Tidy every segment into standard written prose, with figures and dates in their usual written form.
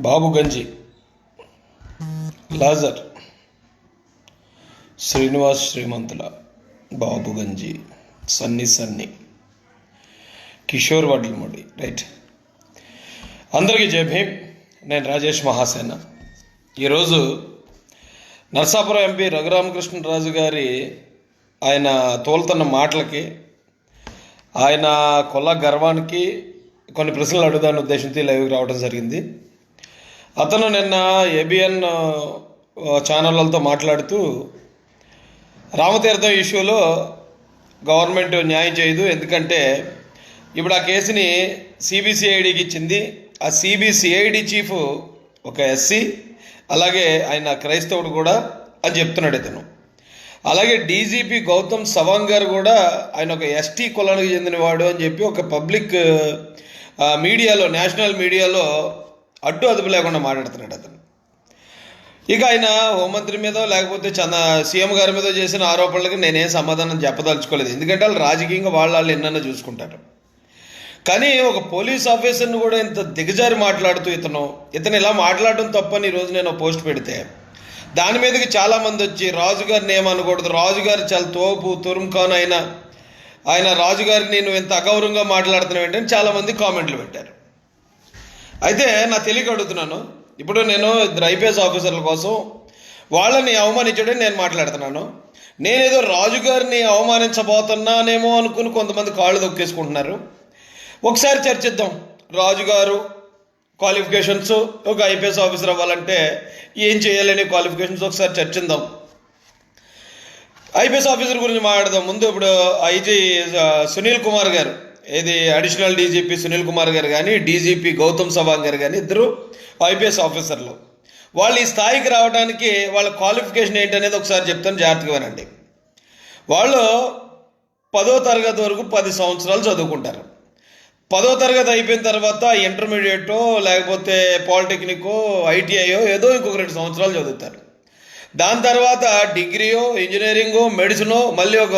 బాబు గంజి, లాజర్, శ్రీనివాస్ శ్రీమంతుల, బాబు గంజి, సన్ని, కిషోర్ వడ్లముడి. రైట్. అందరికీ జై భీమ్. నేను రాజేష్ మహాసేన. ఈరోజు నర్సాపురం ఎంపీ రఘురామకృష్ణరాజు గారి ఆయన తోలుతున్న మాటలకి, ఆయన కొల్ల గర్వానికి కొన్ని ప్రశ్నలు అడుగుదాని ఉద్దేశంతో లైవ్కి రావడం జరిగింది. అతను నిన్న ఏబిఎన్ ఛానళ్ళతో మాట్లాడుతూ రామతీర్థం ఇష్యూలో గవర్నమెంట్ న్యాయం చేయదు, ఎందుకంటే ఇప్పుడు ఆ కేసుని సిబిసిఐడికి ఇచ్చింది. ఆ సిబిసిఐడి చీఫ్ ఒక ఎస్సీ, అలాగే ఆయన క్రైస్తవుడు కూడా అని చెప్తున్నాడు ఇతను. అలాగే డీజీపీ గౌతమ్ సవాంగ్ గారు కూడా ఆయన ఒక ఎస్టీ కులానికి చెందినవాడు అని చెప్పి ఒక పబ్లిక్ మీడియాలో, నేషనల్ మీడియాలో అడ్డు అదుపు లేకుండా మాట్లాడుతున్నాడు అతను. ఇక ఆయన హోంమంత్రి మీదో లేకపోతే సీఎం గారి మీద చేసిన ఆరోపణలకి నేనేం సమాధానం చెప్పదలుచుకోలేదు, ఎందుకంటే వాళ్ళు రాజకీయంగా వాళ్ళు ఎన్నన్నా చూసుకుంటారు. కానీ ఒక పోలీస్ ఆఫీసర్ని కూడా ఇంత దిగజారి మాట్లాడుతూ ఇతను ఇలా మాట్లాడడం తప్పని ఈరోజు నేను పోస్ట్ పెడితే దాని మీదకి చాలామంది వచ్చి రాజుగారిని ఏమనకూడదు, రాజుగారు చాలా తోపు తురుముఖాన్ ఆయన రాజుగారిని నువ్వు ఇంత అగౌరవంగా మాట్లాడుతున్నావు ఏంటని చాలామంది కామెంట్లు పెట్టారు. అయితే నా తెలియక అడుగుతున్నాను, ఇప్పుడు నేను ఇద్దరు ఐపీఎస్ ఆఫీసర్ల కోసం వాళ్ళని అవమానించడం నేను మాట్లాడుతున్నాను. నేనేదో రాజుగారిని అవమానించబోతున్నానేమో అనుకుని కొంతమంది కాళ్ళు దొక్కేసుకుంటున్నారు. ఒకసారి చర్చిద్దాం. రాజుగారు క్వాలిఫికేషన్స్, ఒక ఐపీఎస్ ఆఫీసర్ అవ్వాలంటే ఏం చేయాలని క్వాలిఫికేషన్స్ ఒకసారి చర్చిద్దాం. ఐపీఎస్ ఆఫీసర్ గురించి మాట్లాడదాం. ముందు ఇప్పుడు ఐజీ సునీల్ కుమార్ గారు, ఇది అడిషనల్ డీజీపీ సునీల్ కుమార్ గారు కానీ డీజీపీ గౌతమ్ సవాంగ్ గారు కానీ ఇద్దరు ఐపీఎస్ ఆఫీసర్లు. వాళ్ళు ఈ స్థాయికి రావడానికి వాళ్ళ క్వాలిఫికేషన్ ఏంటనేది ఒకసారి చెప్తాను, జాగ్రత్తగా వినండి. వాళ్ళు 10వ తరగతి వరకు 10 సంవత్సరాలు చదువుకుంటారు. 10వ తరగతి అయిపోయిన తర్వాత ఇంటర్మీడియటో లేకపోతే పాలిటెక్నికో ఐటీఐయో ఏదో ఇంకొక 2 సంవత్సరాలు చదువుతారు. దాని తర్వాత డిగ్రీయో ఇంజనీరింగో మెడిసినో మళ్ళీ ఒక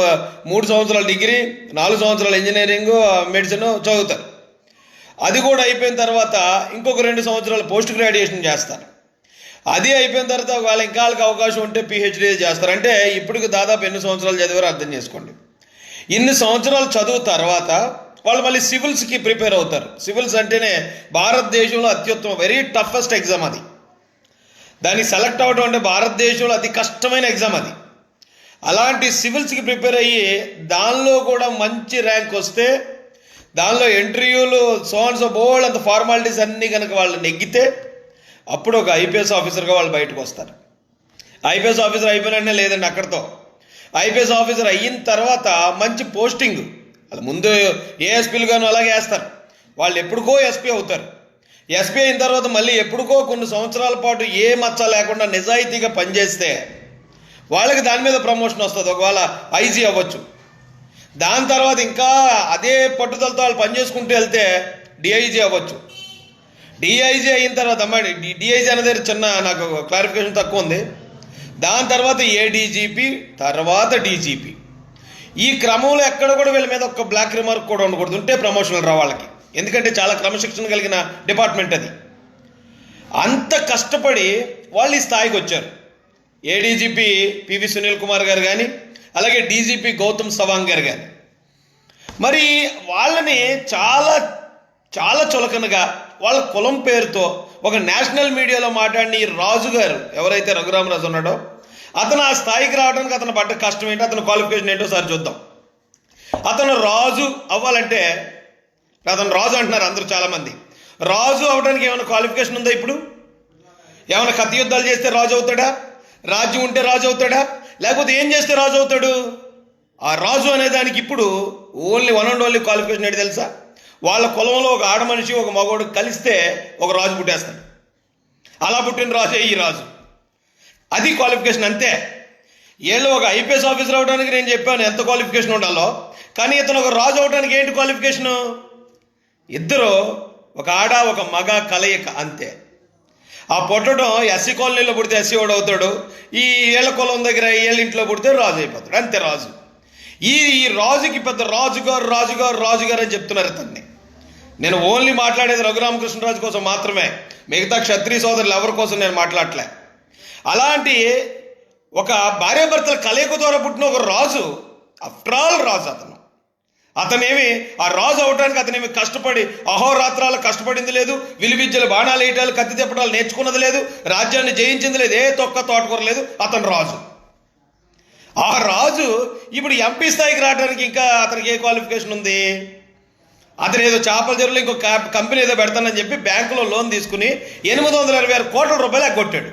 3 సంవత్సరాల డిగ్రీ, 4 సంవత్సరాల ఇంజనీరింగు మెడిసిన్ చదువుతారు. అది కూడా అయిపోయిన తర్వాత ఇంకొక 2 సంవత్సరాలు పోస్ట్ గ్రాడ్యుయేషన్ చేస్తారు. అది అయిపోయిన తర్వాత వాళ్ళ ఇంకా వాళ్ళకి అవకాశం ఉంటే పిహెచ్డీ చేస్తారు. అంటే ఇప్పటికి దాదాపు ఎన్ని సంవత్సరాలు చదివారో అర్థం చేసుకోండి. ఇన్ని సంవత్సరాలు చదువు తర్వాత వాళ్ళు మళ్ళీ సివిల్స్కి ప్రిపేర్ అవుతారు. సివిల్స్ అంటేనే భారతదేశంలో అత్యుత్తమ, వెరీ టఫెస్ట్ ఎగ్జామ్ అది. దానికి సెలెక్ట్ అవ్వడం అంటే భారతదేశంలో అతి కష్టమైన ఎగ్జామ్ అది. అలాంటి సివిల్స్కి ప్రిపేర్ అయ్యి దానిలో కూడా మంచి ర్యాంక్ వస్తే, దానిలో ఇంటర్వ్యూలు సో బోల్డ్ అంత ఫార్మాలిటీస్ అన్నీ కనుక వాళ్ళు నెగ్గితే అప్పుడు ఒక ఐపీఎస్ ఆఫీసర్గా వాళ్ళు బయటకు వస్తారు. ఐపీఎస్ ఆఫీసర్ అయిపోయినట్టే లేదండి అక్కడితో. ఐపీఎస్ ఆఫీసర్ అయిన తర్వాత మంచి పోస్టింగ్, వాళ్ళు ముందు ఏఎస్పీలుగాను అలాగే వేస్తారు. వాళ్ళు ఎప్పుడుకో ఎస్పీ అవుతారు. ఎస్పీ అయిన తర్వాత మళ్ళీ ఎప్పుడుకో కొన్ని సంవత్సరాల పాటు ఏ మచ్చ లేకుండా నిజాయితీగా పనిచేస్తే వాళ్ళకి దాని మీద ప్రమోషన్ వస్తుంది. ఒకవేళ ఐజీ అవ్వచ్చు. దాని తర్వాత ఇంకా అదే పట్టుదలతో వాళ్ళు పనిచేసుకుంటూ వెళ్తే డిఐజీ అవ్వచ్చు. డిఐజీ అయిన తర్వాత డిఐజీ అనేది చిన్న నాకు క్లారిఫికేషన్ తక్కువ ఉంది. దాని తర్వాత ఏడీజీపీ, తర్వాత డీజీపీ. ఈ క్రమంలో ఎక్కడ కూడా వీళ్ళ మీద ఒక బ్లాక్ రిమార్క్ కూడా ఉండకూడదు, ఉంటే ప్రమోషన్లు రా వాళ్ళకి. ఎందుకంటే చాలా క్రమశిక్షణ కలిగిన డిపార్ట్మెంట్ అది. అంత కష్టపడి వాళ్ళు ఈ స్థాయికి వచ్చారు. ఏడీజీపీ పివి సునీల్ కుమార్ గారు కానీ, అలాగే డీజీపీ గౌతమ్ సవాంగ్ గారు కానీ. మరి వాళ్ళని చాలా చాలా చులకనగా వాళ్ళ కులం పేరుతో ఒక నేషనల్ మీడియాలో మాట్లాడిన ఈ రాజు గారు, ఎవరైతే రఘురామరాజు ఉన్నాడో, అతను ఆ స్థాయికి రావడానికి అతను పడ్డ కష్టం ఏంటో, అతను క్వాలిఫికేషన్ ఏంటో సార్ చూద్దాం. అతను రాజు అవ్వాలంటే, అతను రాజు అంటున్నారు అందరూ చాలామంది. రాజు అవడానికి ఏమైనా క్వాలిఫికేషన్ ఉందా? ఇప్పుడు ఏమైనా కత్తి యుద్ధాలు చేస్తే రాజు అవుతాడా? రాజ్యం ఉంటే రాజు అవుతాడా? లేకపోతే ఏం చేస్తే రాజు అవుతాడు? ఆ రాజు అనే దానికి ఇప్పుడు only one and only qualification ఏంటి తెలుసా? వాళ్ళ కులంలో ఒక ఆడ మనిషి ఒక మగవాడు కలిస్తే ఒక రాజు పుట్టేస్తాడు. అలా పుట్టిన రాజే ఈ రాజు. అది క్వాలిఫికేషన్ అంతే. వీళ్ళు ఒక ఐపీఎస్ ఆఫీసర్ అవడానికి నేను చెప్పాను ఎంత క్వాలిఫికేషన్ ఉండాలో, కానీ ఇతను ఒక రాజు అవడానికి ఏంటి క్వాలిఫికేషను? ఇద్దరు ఒక ఆడ ఒక మగ కలయిక అంతే. ఆ పుట్టడం ఎస్సీ కాలనీలో పుడితే ఎస్సీ వాడు అవుతాడు, ఈ ఏళ్ళ కులం దగ్గర ఏళ్ళ ఇంట్లో పుడితే రాజు అయిపోతాడు, అంతే రాజు. ఈ రాజుకి పెద్ద రాజుగారు రాజుగారు రాజుగారు అని చెప్తున్నారు ఇతన్ని. నేను ఓన్లీ మాట్లాడేది రఘురామకృష్ణరాజు కోసం మాత్రమే, మిగతా క్షత్రియ సోదరులు ఎవరి కోసం నేను మాట్లాడలే. అలాంటి ఒక భార్యాభర్తల కలయిక ద్వారా పుట్టిన ఒక రాజు, ఆఫ్టర్ ఆల్ రాజు అతనేమి ఆ రాజు అవడానికి అతనేమి కష్టపడి అహోరాత్రాలు కష్టపడింది లేదు, విలువిద్యలు బాణాలు వేయటాలు కత్తి తిప్పటాలు నేర్చుకున్నది లేదు, రాజ్యాన్ని జయించింది లేదు, ఏ తొక్క తోటకూర లేదు. అతను రాజు. ఆ రాజు ఇప్పుడు ఎంపీ స్థాయికి రావడానికి ఇంకా అతనికి ఏ క్వాలిఫికేషన్ ఉంది? అతను ఏదో చేపల చెరువులో ఇంకో కంపెనీ ఏదో పెడతానని చెప్పి బ్యాంకులో లోన్ తీసుకుని 826 కోట్ల రూపాయలు ఎగ్గొట్టాడు.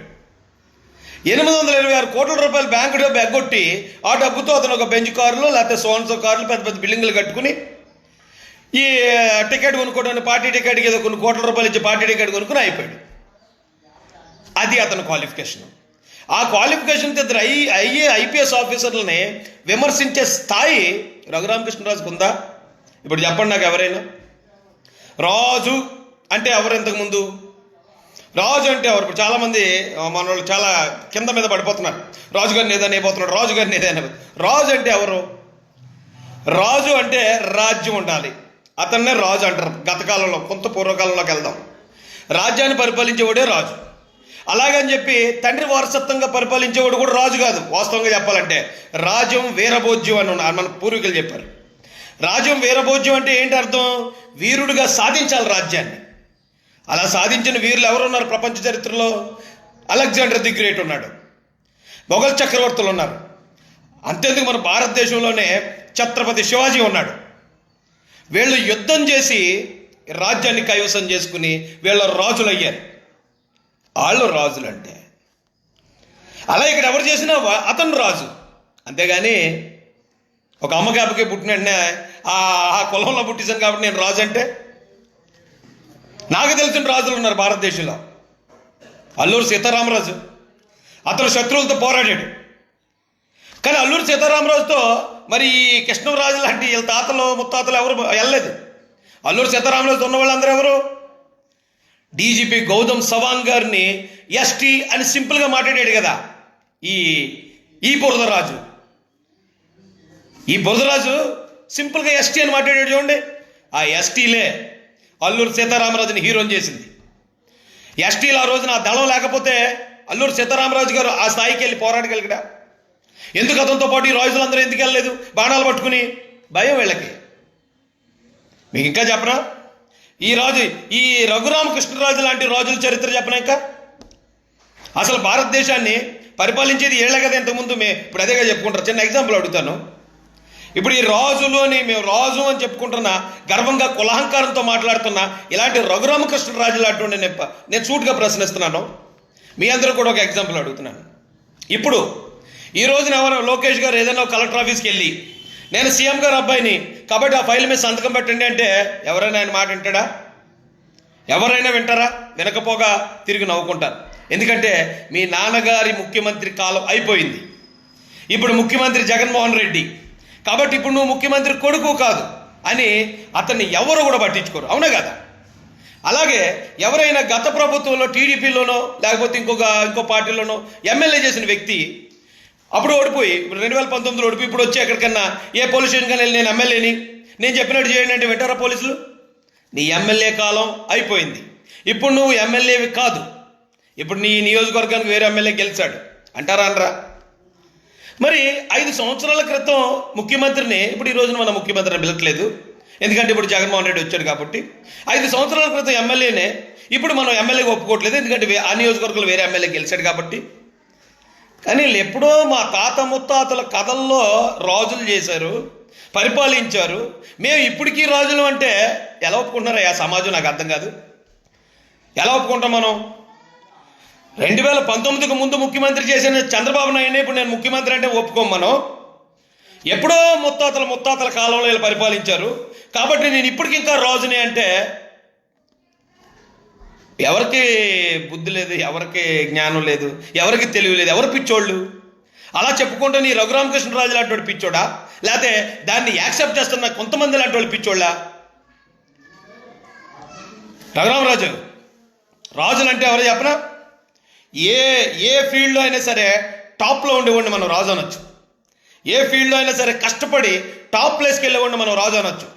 826 కోట్ల రూపాయలు బ్యాంకు డబ్బు ఎగ్గొట్టి ఆ డబ్బుతో అతను ఒక బెంచ్ కార్లు లేకపోతే సోన్సో కార్లు పెద్ద పెద్ద బిల్డింగ్లు కట్టుకుని ఈ టికెట్ కొనుక్కోవడానికి పార్టీ టికెట్కి ఏదో కొన్ని కోట్ల రూపాయలు ఇచ్చి పార్టీ టికెట్ కొనుక్కుని అయిపోయాడు. అది అతని క్వాలిఫికేషన్. ఆ క్వాలిఫికేషన్తో ఇద్దరు ఐపీఎస్ ఆఫీసర్లని విమర్శించే స్థాయి రఘురామకృష్ణరాజుకు ఉందా? ఇప్పుడు చెప్పండి నాకు ఎవరైనా. రాజు అంటే ఎవరు? ఇంతకుముందు రాజు అంటే ఎవరు? ఇప్పుడు చాలామంది మన వాళ్ళు చాలా కింద మీద పడిపోతున్నారు, రాజుగారిని ఏదైనా అయిపోతున్నాడు, రాజుగారిని ఏదైనా. రాజు అంటే ఎవరు? రాజు అంటే రాజ్యం ఉండాలి, అతన్నే రాజు అంటారు. గతకాలంలో కొంత పూర్వకాలంలోకి వెళ్దాం, రాజ్యాన్ని పరిపాలించేవాడే రాజు. అలాగని చెప్పి తండ్రి వారసత్వంగా పరిపాలించేవాడు కూడా రాజు కాదు. వాస్తవంగా చెప్పాలంటే రాజ్యం వీరభోజ్యం అని మన పూర్వీకులు చెప్పారు. రాజ్యం వీరభోజ్యం అంటే ఏంటి అర్థం? వీరుడిగా సాధించాలి రాజ్యాన్ని. అలా సాధించిన వీరులు ఎవరున్నారు ప్రపంచ చరిత్రలో? అలెగ్జాండర్ ది గ్రేట్ ఉన్నాడు, మొఘల్ చక్రవర్తులు ఉన్నారు, అంతేందుకు మన భారతదేశంలోనే ఛత్రపతి శివాజీ ఉన్నాడు. వీళ్ళు యుద్ధం చేసి రాజ్యాన్ని కైవసం చేసుకుని వీళ్ళ రాజులు అయ్యారు. వాళ్ళు రాజులు అంటే అలా ఇక్కడ ఎవరు చేసినా అతను రాజు. అంతేగాని ఒక అమ్మకి అబ్బకి పుట్టిన వెంటనే ఆ కులంలో పుట్టించాను కాబట్టి నేను రాజు అంటే, నాకు తెలిసిన రాజులు ఉన్నారు భారతదేశంలో. అల్లూరి సీతారామరాజు, అతను శత్రువులతో పోరాడాడు. కానీ అల్లూరి సీతారామరాజుతో మరి ఈ కృష్ణరాజు లాంటి వీళ్ళ తాతలు ముత్తాతలు ఎవరు వెళ్ళలేదు. అల్లూరి సీతారామరాజు ఉన్న వాళ్ళందరూ ఎవరు? డీజీపీ గౌతమ్ సవాంగ్ గారిని ఎస్టీ అని సింపుల్గా మాట్లాడాడు కదా ఈ బురదరాజు. ఈ బురదరాజు సింపుల్గా ఎస్టీ అని మాట్లాడాడు చూడండి. ఆ ఎస్టీలే అల్లూరి సీతారామరాజుని హీరోని చేసింది. ఎస్టీలు ఆ రోజున ఆ దళం లేకపోతే అల్లూరి సీతారామరాజు గారు ఆ స్థాయికి వెళ్ళి పోరాడగలిగడా? ఎందుకు అతనితో పాటు ఈ రాజులందరూ ఎందుకు వెళ్ళలేదు బాణాలు పట్టుకుని? భయం వీళ్ళకి. మీకు ఇంకా చెప్పనా? ఈ రఘురామకృష్ణరాజు లాంటి రాజుల చరిత్ర చెప్పనా? ఇంకా అసలు భారతదేశాన్ని పరిపాలించేది ఏళ్ల కదా ఇంతకుముందు. ఇప్పుడు అదేగా చెప్పుకుంటారు. చిన్న ఎగ్జాంపుల్ అడుగుతాను. ఇప్పుడు ఈ రాజులు అని మేము రాజు అని చెప్పుకుంటున్నా, గర్వంగా కులహంకారంతో మాట్లాడుతున్నా ఇలాంటి రఘురామకృష్ణరాజు లాంటి నేను సూటిగా ప్రశ్నిస్తున్నాను. మీ అందరూ కూడా ఒక ఎగ్జాంపుల్ అడుగుతున్నాను. ఇప్పుడు ఈ రోజున ఎవరు లోకేష్ గారు ఏదైనా కలెక్టర్ ఆఫీస్కి వెళ్ళి నేను సీఎం గారు అబ్బాయిని కాబట్టి ఆ ఫైల్ మీద సంతకం పెట్టండి అంటే ఎవరైనా ఆయన మాట వింటాడా? ఎవరైనా వింటారా? వినకపోగా తిరిగి నవ్వుకుంటారు. ఎందుకంటే మీ నాన్నగారి ముఖ్యమంత్రి కాలం అయిపోయింది. ఇప్పుడు ముఖ్యమంత్రి జగన్మోహన్ రెడ్డి కాబట్టి ఇప్పుడు నువ్వు ముఖ్యమంత్రి కొడుకు కాదు అని అతన్ని ఎవరు కూడా పట్టించుకోరు. అవునా కదా? అలాగే ఎవరైనా గత ప్రభుత్వంలో టీడీపీలోనో లేకపోతే ఇంకో పార్టీలోనో ఎమ్మెల్యే చేసిన వ్యక్తి అప్పుడు ఓడిపోయి 2019లో ఓడిపోయి ఇప్పుడు వచ్చి ఎక్కడికన్నా ఏ పోలీస్ స్టేషన్ కానీ వెళ్ళి నేను ఎమ్మెల్యేని నేను చెప్పినట్టు చేయండి అంటే వింటారా పోలీసులు? నీ ఎమ్మెల్యే కాలం అయిపోయింది. ఇప్పుడు నువ్వు ఎమ్మెల్యేవి కాదు. ఇప్పుడు నీ నియోజకవర్గానికి వేరే ఎమ్మెల్యే గెలిచాడు అంటారా? అనరా? మరి 5 సంవత్సరాల క్రితం ముఖ్యమంత్రిని ఇప్పుడు ఈ రోజున మన ముఖ్యమంత్రిని పిలట్లేదు, ఎందుకంటే ఇప్పుడు జగన్మోహన్ రెడ్డి వచ్చాడు కాబట్టి. 5 సంవత్సరాల క్రితం ఎమ్మెల్యేనే ఇప్పుడు మనం ఎమ్మెల్యేగా ఒప్పుకోవట్లేదు, ఎందుకంటే ఆ నియోజకవర్గంలో వేరే ఎమ్మెల్యే గెలిచాడు కాబట్టి. కానీ వీళ్ళు ఎప్పుడో మా తాత ముత్తాతల కథల్లో రాజులు చేశారు, పరిపాలించారు. మేము ఇప్పటికీ రాజులు అంటే ఎలా ఒప్పుకుంటున్నారా ఆ సమాజం? నాకు అర్థం కాదు. ఎలా ఒప్పుకుంటాం మనం? 2019కు ముందు ముఖ్యమంత్రి చేసిన చంద్రబాబు నాయుడిని ఇప్పుడు నేను ముఖ్యమంత్రి అంటే ఒప్పుకోం మనం. ఎప్పుడో ముత్తాతల కాలంలో వీళ్ళు పరిపాలించారు కాబట్టి నేను ఇప్పటికి ఇంకా రాజుని అంటే ఎవరికి బుద్ధి లేదు, ఎవరికి జ్ఞానం లేదు, ఎవరికి తెలివి లేదు, ఎవరు పిచ్చోళ్ళు? అలా చెప్పుకుంటూ నీ రఘురామకృష్ణరాజు లాంటి వాడు పిచ్చోడా, లేకపోతే దాన్ని యాక్సెప్ట్ చేస్తున్న కొంతమంది లాంటి వాళ్ళు పిచ్చోళ్ళ? రఘురామరాజు రాజులు అంటే ఎవరో చెప్పనా? ఏ ఏ ఫీల్డ్లో అయినా సరే టాప్లో ఉండేవాడిని మనం రాజు అనొచ్చు. ఏ ఫీల్డ్లో అయినా సరే కష్టపడి టాప్ ప్లేస్కి వెళ్ళేవాడిని మనం రాజు అనొచ్చు.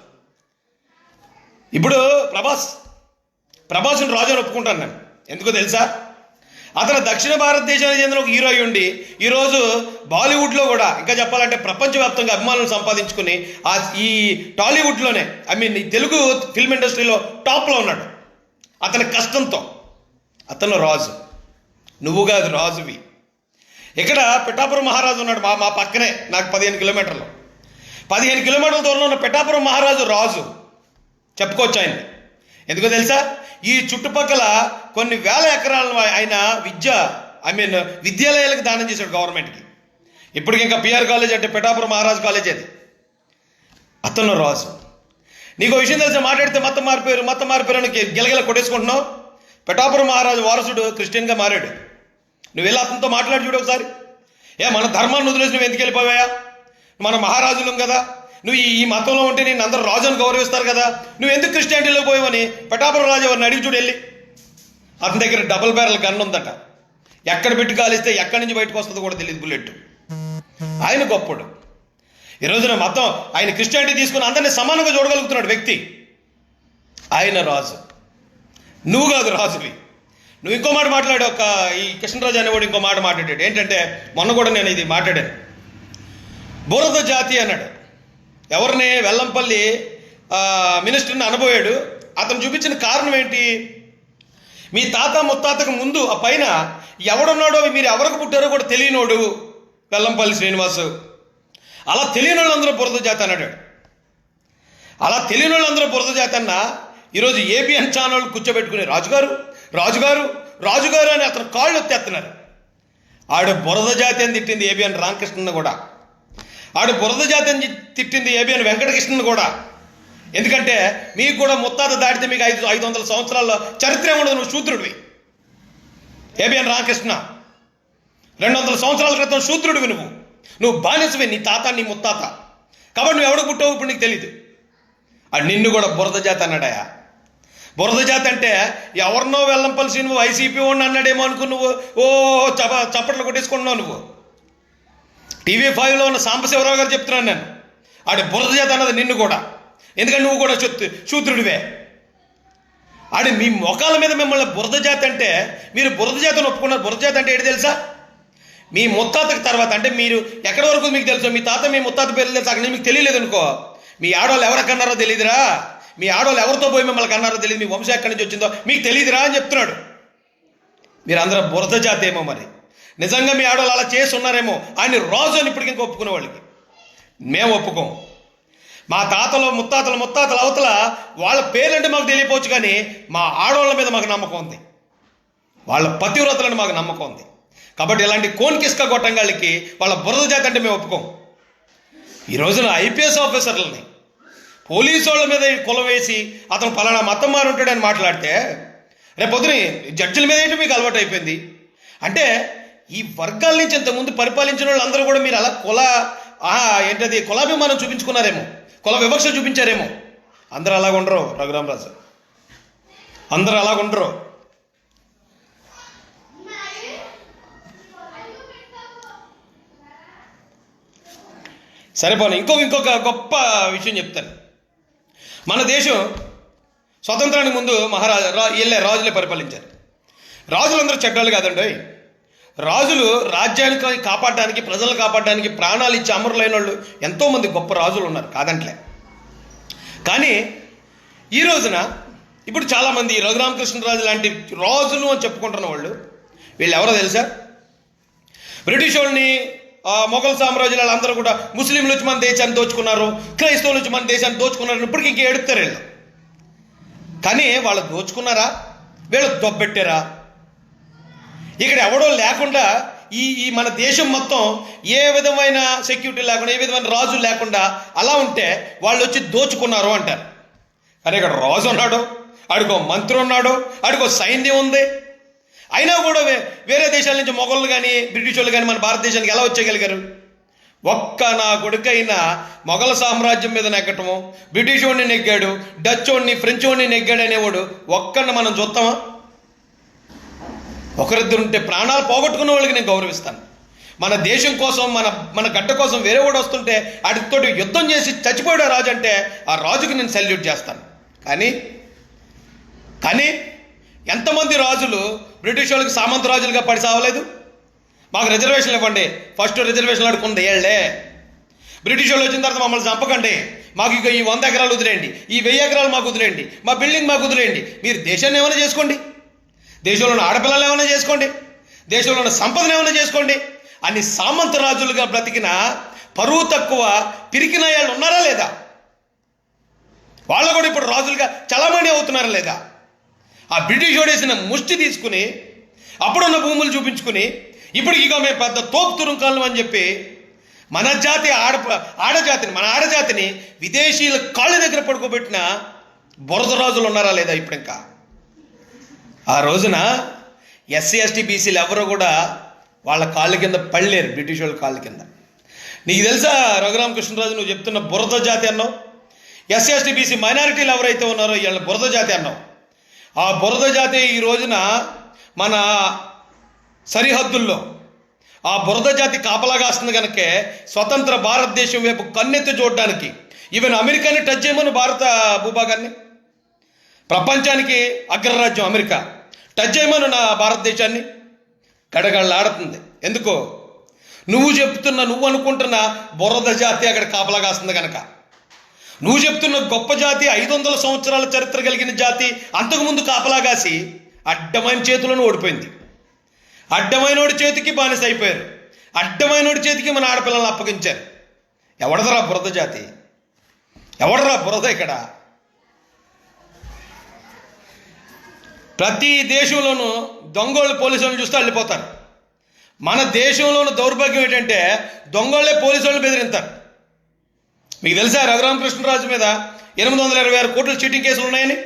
ఇప్పుడు ప్రభాస్ని రాజు అని ఒప్పుకుంటాను నేను. ఎందుకో తెలుసా? అతను దక్షిణ భారతదేశానికి చెందిన ఒక హీరో అయి ఉండి ఈరోజు బాలీవుడ్లో కూడా, ఇంకా చెప్పాలంటే ప్రపంచవ్యాప్తంగా అభిమానులు సంపాదించుకుని ఈ టాలీవుడ్లోనే, ఈ తెలుగు ఫిల్మ్ ఇండస్ట్రీలో టాప్లో ఉన్నాడు అతని కష్టంతో. అతను రాజు, నువ్వు కాదు రాజువి. ఇక్కడ పిఠాపురం మహారాజు ఉన్నాడు మా పక్కనే, నాకు 15 కిలోమీటర్లు 15 కిలోమీటర్ల దూరంలో ఉన్న పిఠాపురం మహారాజు రాజు చెప్పుకోవచ్చు ఆయన. ఎందుకో తెలుసా? ఈ చుట్టుపక్కల కొన్ని వేల ఎకరాలను ఆయన విద్యాలయాలకు దానం చేశాడు గవర్నమెంట్కి. ఇప్పటికి ఇంకా పిఆర్ కాలేజ్ అంటే పిఠాపురం మహారాజు కాలేజ్ అది. అతను రాజు. నీకు విషయం తెలిసి మాట్లాడితే మతం మారిపోయారు అని గిలగిల కొట్టేసుకుంటున్నావు. పిఠాపురం మహారాజు వారసుడు క్రిస్టియన్గా మారాడు. నువ్వు వెళ్ళి అతనితో మాట్లాడి చూడు ఒకసారి. మన ధర్మాన్ని వదిలేసి నువ్వు ఎందుకు వెళ్ళిపోయావా? మన మహారాజులం కదా, నువ్వు ఈ మతంలో ఉంటే నేను అందరూ రాజుని గౌరవిస్తారు కదా, నువ్వు ఎందుకు క్రిస్టియానిటీలో పోయావని పిఠాపురం రాజు ఎవరిని అడిగి చూడు వెళ్ళి. అతని దగ్గర డబుల్ బ్యారల్ గన్ ఉందట. ఎక్కడ పెట్టి కాలిస్తే ఎక్కడి నుంచి బయటకు వస్తుందో కూడా తెలియదు బుల్లెట్. ఆయన గొప్పడు. ఈ రోజున మతం ఆయన క్రిస్టియానిటీ తీసుకుని అందరినీ సమానంగా చూడగలుగుతున్నాడు వ్యక్తి. ఆయన రాజు, నువ్వు కాదు రాజువి. నువ్వు ఇంకో మాట మాట్లాడు. ఈ కృష్ణరాజు అనేవాడు ఇంకో మాట మాట్లాడాడు. ఏంటంటే మొన్న కూడా నేను ఇది మాట్లాడాను. బురద జాతి అన్నాడు. ఎవరిని? వెల్లంపల్లి మినిస్టర్ని అనబోయాడు. అతను చూపించిన కారణం ఏంటి? మీ తాత ముత్తాతకు ముందు ఆ పైన ఎవడున్నాడో, మీరు ఎవరికి పుట్టారో కూడా తెలియనోడు వెల్లంపల్లి శ్రీనివాసు. అలా తెలియని వాళ్ళందరూ బురద జాతి అన్నాడు. అలా తెలియని వాళ్ళందరూ బురద జాతి అన్న ఈరోజు ఏబిఎన్ ఛానల్ కూర్చోబెట్టుకుని రాజుగారు అని అతను కాళ్ళు ఎత్తేస్తున్నారు. ఆడు బురద జాతి అని తిట్టింది ఏబిఎన్ రామకృష్ణను కూడా. ఆడు బురద జాతి అని తిట్టింది ఏబిఎన్ వెంకటకృష్ణను కూడా. ఎందుకంటే మీకు కూడా ముత్తాత దాటితే మీకు 500 సంవత్సరాల్లో చరిత్ర ఉండదు. నువ్వు శూద్రుడివి. ఏబిఎన్ రామకృష్ణ 200 సంవత్సరాల క్రితం శూద్రుడివి. నువ్వు బానిసవి, నీ తాత నీ ముత్తాత. కాబట్టి నువ్వు ఎవడు పుట్టావు ఇప్పుడు నీకు తెలీదు. అది నిన్ను కూడా బురద జాతి అన్నాడయా. బురద జాతి అంటే ఎవరినో వెల్లంపల్లి శ్రీను వైసీపీ వాడిని అన్నాడేమో అనుకుని నువ్వు చప్పట్లు కొట్టేసుకుంటున్నావు. నువ్వు TV5లో ఉన్న సాంబశివరావు గారు చెప్తున్నాను నేను. ఆడు బురద జాతి అన్నది నిన్ను కూడా. ఎందుకంటే నువ్వు కూడా శూద్రుడివే. ఆడు మీ మొఖాల మీద మిమ్మల్ని బురద జాతి అంటే మీరు బురద జాతిని ఒప్పుకున్నారు. బురద జాతి అంటే ఏంటి తెలుసా? మీ ముత్తాతకి తర్వాత, అంటే మీరు ఎక్కడి వరకు మీకు తెలుసు, మీ తాత మీ ముత్తాత పేర్లు తెలుసు, అక్కడ మీకు తెలియలేదు అనుకో. మీ ఆడవాళ్ళు ఎవరికి అన్నారో తెలియదురా, మీ ఆడవాళ్ళు ఎవరితో పోయి మిమ్మల్ని అన్నారో తెలియదు, మీ వంశం ఎక్కడి నుంచి వచ్చిందో మీకు తెలియదురా అని చెప్తున్నాడు. మీరు అందరూ బురద జాతి ఏమో మరి. నిజంగా మీ ఆడవాళ్ళు అలా చేసి ఉన్నారేమో. ఆయన రాజు అని ఇప్పటికి ఇంకా ఒప్పుకునే వాళ్ళకి మేము ఒప్పుకోం. మా తాతలు ముత్తాతల అవతల వాళ్ళ పేర్లంటే మాకు తెలియపోవచ్చు, కానీ మా ఆడవాళ్ళ మీద మాకు నమ్మకం ఉంది. వాళ్ళ పతివ్రతలను మాకు నమ్మకం ఉంది. కాబట్టి ఇలాంటి కోన్కిస్క గొట్టంగాళ్ళకి వాళ్ళ బురద జాతి అంటే మేము ఒప్పుకోం. ఈ రోజున IPS ఆఫీసర్లని పోలీసు వాళ్ళ మీద కులం వేసి అతను పలానా మతం మారి ఉంటాడని మాట్లాడితే రేపు పొద్దున జడ్జిల మీద ఏంటి మీకు అలవాటు అయిపోయింది. అంటే ఈ వర్గాల నుంచి ఇంతకుముందు పరిపాలించిన వాళ్ళు అందరూ కూడా మీరు అలా కులాభిమానం చూపించుకున్నారేమో, కుల వివక్ష చూపించారేమో. అందరూ అలాగ ఉండరు రఘురామరాజు, అందరూ అలాగ ఉండరు. సరిపోను. ఇంకొక గొప్ప విషయం చెప్తాను. మన దేశం స్వతంత్రానికి ముందు రాజులే పరిపాలించారు. రాజులందరూ చెడ్డలు కాదండి. రాజులు రాజ్యానికి కాపాడడానికి, ప్రజలను కాపాడడానికి ప్రాణాలు ఇచ్చి అమరులైన వాళ్ళు ఎంతోమంది గొప్ప రాజులు ఉన్నారు, కాదంట్లే. కానీ ఈ రోజున ఇప్పుడు చాలామంది రఘురామకృష్ణరాజు లాంటి రాజులు అని చెప్పుకుంటున్న వాళ్ళు వీళ్ళు ఎవరో తెలుసా? బ్రిటిష్ వాళ్ళని, మొఘల్ సామ్రాజ్యాలు వాళ్ళందరూ కూడా ముస్లింలు వచ్చి మన దేశాన్ని దోచుకున్నారు, క్రైస్తవులు వచ్చి మన దేశాన్ని దోచుకున్నారు. ఇప్పటికీ ఇంక ఎడుతారు వీళ్ళు. కానీ వాళ్ళు దోచుకున్నారా? వీళ్ళు దొబ్బెట్టారా? ఇక్కడ ఎవడో లేకుండా ఈ మన దేశం మొత్తం ఏ విధమైన సెక్యూరిటీ లేకుండా, ఏ విధమైన రాజు లేకుండా అలా ఉంటే వాళ్ళు వచ్చి దోచుకున్నారు అంటారు. కానీ ఇక్కడ రాజు ఉన్నాడు, ఆడికో మంత్రి ఉన్నాడు, ఆడికో సైన్యం ఉంది. అయినా కూడా వేరే దేశాల నుంచి మొఘలు కానీ బ్రిటిష్ వాళ్ళు కానీ మన భారతదేశానికి ఎలా వచ్చేయగలిగారు? ఒక్క నా కొడుకైనా మొఘల సామ్రాజ్యం మీద నెగ్గటము, బ్రిటిష్ వాడిని నెగ్గాడు, డచ్ వాడిని ఫ్రెంచ్ వాడిని నెగ్గాడు అనేవాడు ఒక్కడిని మనం చూస్తామా? ఒకరిద్దరు ఉంటే ప్రాణాలు పోగొట్టుకున్న వాళ్ళకి నేను గౌరవిస్తాను. మన దేశం కోసం మన గడ్డ కోసం వేరే వాడు వస్తుంటే వాడితోటి యుద్ధం చేసి చచ్చిపోయాడు రాజు అంటే ఆ రాజుకి నేను సెల్యూట్ చేస్తాను. కానీ ఎంతమంది రాజులు బ్రిటిష్ వాళ్ళకి సామంత రాజులుగా పడి సావలేదు? మాకు రిజర్వేషన్లు ఇవ్వండి, ఫస్ట్ రిజర్వేషన్లు అడుకుంది ఏళ్లే. బ్రిటిష్ వాళ్ళు వచ్చిన తర్వాత మమ్మల్ని చంపకండి, మాకు ఇక ఈ 100 ఎకరాలు వదిలేయండి, ఈ 1000 ఎకరాలు మాకు వదిలేయండి, మా బిల్డింగ్ మాకు వదిలేయండి, మీరు దేశాన్ని ఏమైనా చేసుకోండి, దేశంలో ఉన్న ఆడపిల్లలు ఏమైనా చేసుకోండి, దేశంలో ఉన్న సంపదను ఏమైనా చేసుకోండి అని సామంత రాజులుగా బ్రతికిన పరువు తక్కువ పిరికిన వాళ్ళు ఉన్నారా లేదా? వాళ్ళు కూడా ఇప్పుడు రాజులుగా చలామణి అవుతున్నారా లేదా? ఆ బ్రిటిష్ ఓడేసిన ముష్టి తీసుకుని అప్పుడున్న భూములు చూపించుకుని ఇప్పుడు ఇక మేము పెద్ద తోపు తురుంకాలను అని చెప్పి మన జాతి మన ఆడజాతిని విదేశీయుల కాళ్ళ దగ్గర పడుకోబెట్టిన బురద రాజులు ఉన్నారా లేదా? ఇప్పుడు ఇంకా ఆ రోజున ఎస్సీ ఎస్టీ బీసీలు ఎవరో కూడా వాళ్ళ కాళ్ళ కింద పడలేరు, బ్రిటిష్ వాళ్ళ కాళ్ళ కింద. నీకు తెలుసా రఘురామకృష్ణరాజు, నువ్వు చెప్తున్న బురద జాతి అన్నావు, ఎస్సీ ఎస్టీ బీసీ మైనారిటీలు ఎవరైతే ఉన్నారో వీళ్ళ బురద జాతి అన్నావు. ఆ బురద జాతి ఈ రోజున మన సరిహద్దుల్లో ఆ బురద జాతి కాపలాగాస్తుంది కనుకే స్వతంత్ర భారతదేశం వైపు కన్నెత్తి చూడడానికి, ఈవెన్ అమెరికాని టచ్ చేయమని భారత భూభాగాన్ని, ప్రపంచానికి అగ్రరాజ్యం అమెరికా టచ్ చేయమని నా భారతదేశాన్ని గడగడలాడుతుంది. ఎందుకో నువ్వు అనుకుంటున్న బురద జాతి అక్కడ కాపలాగాస్తుంది కనుక. నువ్వు చెప్తున్న గొప్ప జాతి 500 సంవత్సరాల చరిత్ర కలిగిన జాతి అంతకుముందు కాపలాగాసి అడ్డమైన చేతులను ఓడిపోయింది. అడ్డమైనోడి చేతికి బానిస అయిపోయారు, అడ్డమైనోడి చేతికి మన ఆడపిల్లలను అప్పగించారు. ఎవడదరా బురద జాతి? ఎవడరా బురద? ఇక్కడ ప్రతి దేశంలోనూ దొంగోళ్ళు పోలీసులను చూస్తే వెళ్ళిపోతారు. మన దేశంలోని దౌర్భాగ్యం ఏంటంటే దొంగోళ్ళే పోలీసులను బెదిరింతారు. మీకు తెలుసా రఘురామకృష్ణరాజు మీద 826 కోట్ల చీటింగ్ కేసులు ఉన్నాయని?